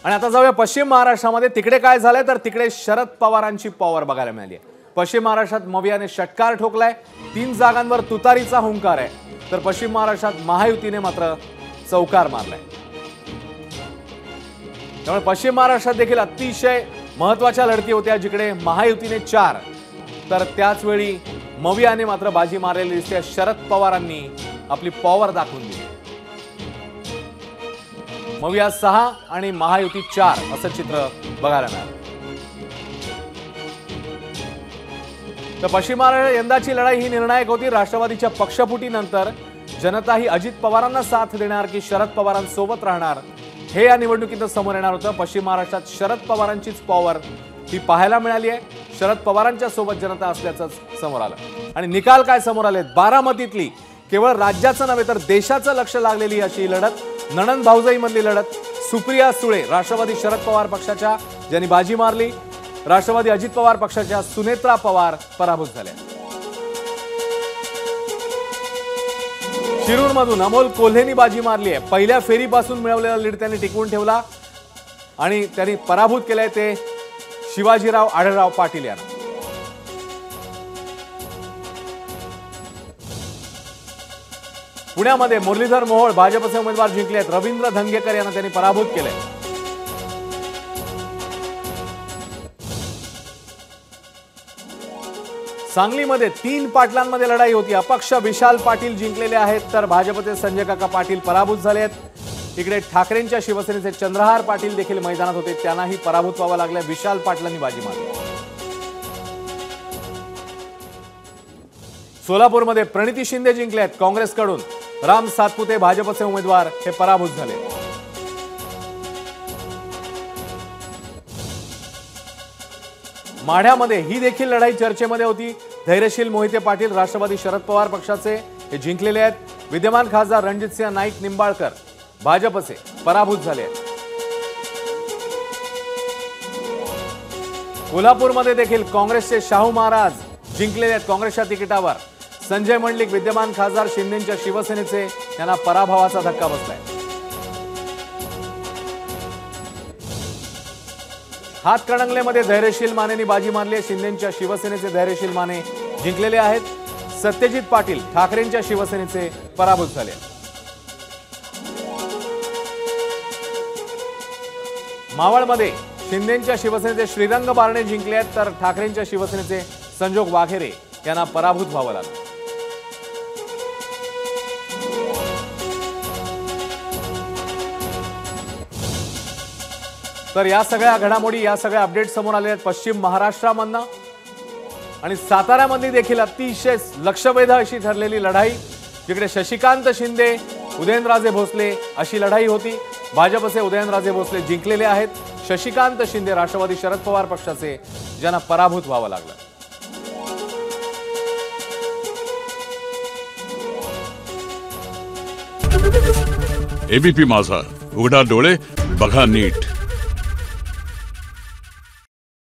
आणि आता जाऊया पश्चिम महाराष्ट्रामध्ये। तिकडे काय झालंय तर तिकडे शरद पवारांची पॉवर बघायला मिळाली आहे। पश्चिम महाराष्ट्रात मवियाने षटकार ठोकलाय, 3 जागांवर तुतारीचा हुंकार आहे, तर पश्चिम महाराष्ट्रात महायुतीने मात्र चौकार मारलाय। त्यामुळे पश्चिम महाराष्ट्रात देखील अतिशय महत्त्वाच्या लढती होत्या, जिकडे महायुतीने 4 तर त्याच वेळी मवियाने मात्र बाजी मारलेली दिसते। शरद पवारांनी आपली पॉवर दाखवून दिली। मविया 6 आणि महायुती 4 असं चित्र बघायला मिळालं। तर पश्चिम महाराष्ट्र यंदाची लढाई ही निर्णायक होती। राष्ट्रवादीच्या पक्षफुटीनंतर जनता ही अजित पवारांना साथ देणार की शरद पवारांसोबत राहणार हे या निवडणुकीत समोर येणार होतं। पश्चिम महाराष्ट्रात शरद पवारांचीच पॉवर ही पाहायला मिळाली आहे। शरद पवारांच्या सोबत जनता असल्याचं समोर आलं आणि निकाल काय समोर आले। बारामतीतली केवळ राज्याचं नव्हे तर देशाचं लक्ष लागलेली अशी लढत, नणंद भाऊजाईमधली लढत। सुप्रिया सुळे राष्ट्रवादी शरद पवार पक्षाच्या ज्यांनी बाजी मारली, राष्ट्रवादी अजित पवार पक्षाच्या सुनेत्रा पवार पराभूत झाल्या। शिरूरमधून अमोल कोल्हेनी बाजी मारली आहे। पहिल्या फेरीपासून मिळवलेला लीड त्यांनी टिकवून ठेवला आणि त्यांनी पराभूत केलंय ते शिवाजीराव आढळराव पाटील यांना। पुण्यामध्ये मुरलीधर मोहोळ भाजपचे उमेदवार जिंकले आहेत। रवींद्र धंगेकर यांना त्यांनी पराभूत केले। सांगलीमध्ये 3 पाटलांमध्ये लढाई होती। अपक्ष विशाल पाटील जिंकलेले आहेत, तर भाजपचे संजय काका पाटील पराभूत झाले आहेत। इकडे ठाकरेंच्या शिवसेनेचे चंद्रहार पाटील देखील मैदानात होते, त्यांनाही पराभूत व्हावं लागलं। विशाल पाटलांनी बाजी मारली। सोलापूरमध्ये प्रणिती शिंदे जिंकले आहेत काँग्रेसकडून। राम सातपुते भाजपचे उमेदवार हे पराभूत झाले। माढ्यामध्ये ही देखील लढाई चर्चेमध्ये होती। धैर्यशील मोहिते पाटील राष्ट्रवादी शरद पवार पक्षाचे हे जिंकलेले आहेत। विद्यमान खासदार रणजितसिंह नाईक निंबाळकर भाजपचे पराभूत झाले आहेत। कोल्हापूरमध्ये देखील काँग्रेसचे शाहू महाराज जिंकलेले आहेत काँग्रेसच्या तिकिटावर। संजय मंडलिक विद्यमान खासदार शिंदेच्या शिवसेनेचे यांना पराभवाचा धक्का बसलाय। हातकणंगलेमध्ये धैर्यशील मानेनी बाजी मारली आहे। शिंदेच्या शिवसेनेचे धैर्यशील माने जिंकलेले आहेत। सत्यजित पाटील ठाकरेंच्या शिवसेनेचे पराभूत झाले। मावळमध्ये शिंदेच्या शिवसेनेचे श्रीरंग बारणे जिंकले आहेत, तर ठाकरेंच्या शिवसेनेचे संजोग वाघेरे यांना पराभूत व्हावं लागलं। तर या सगळ्या घडामोडी, या सगळ्या अपडेट समोर आले आहेत पश्चिम महाराष्ट्रामधनं। आणि साताऱ्यामधली देखील अतिशय लक्षवेध अशी ठरलेली लढाई, जिकडे शशिकांत शिंदे उदयनराजे भोसले अशी लढाई होती। भाजपचे उदयनराजे भोसले जिंकलेले आहेत। शशिकांत शिंदे राष्ट्रवादी शरद पवार पक्षाचे ज्यांना पराभूत व्हावं लागलं। एबीपी माझा, उघडा डोळे बघा नीट।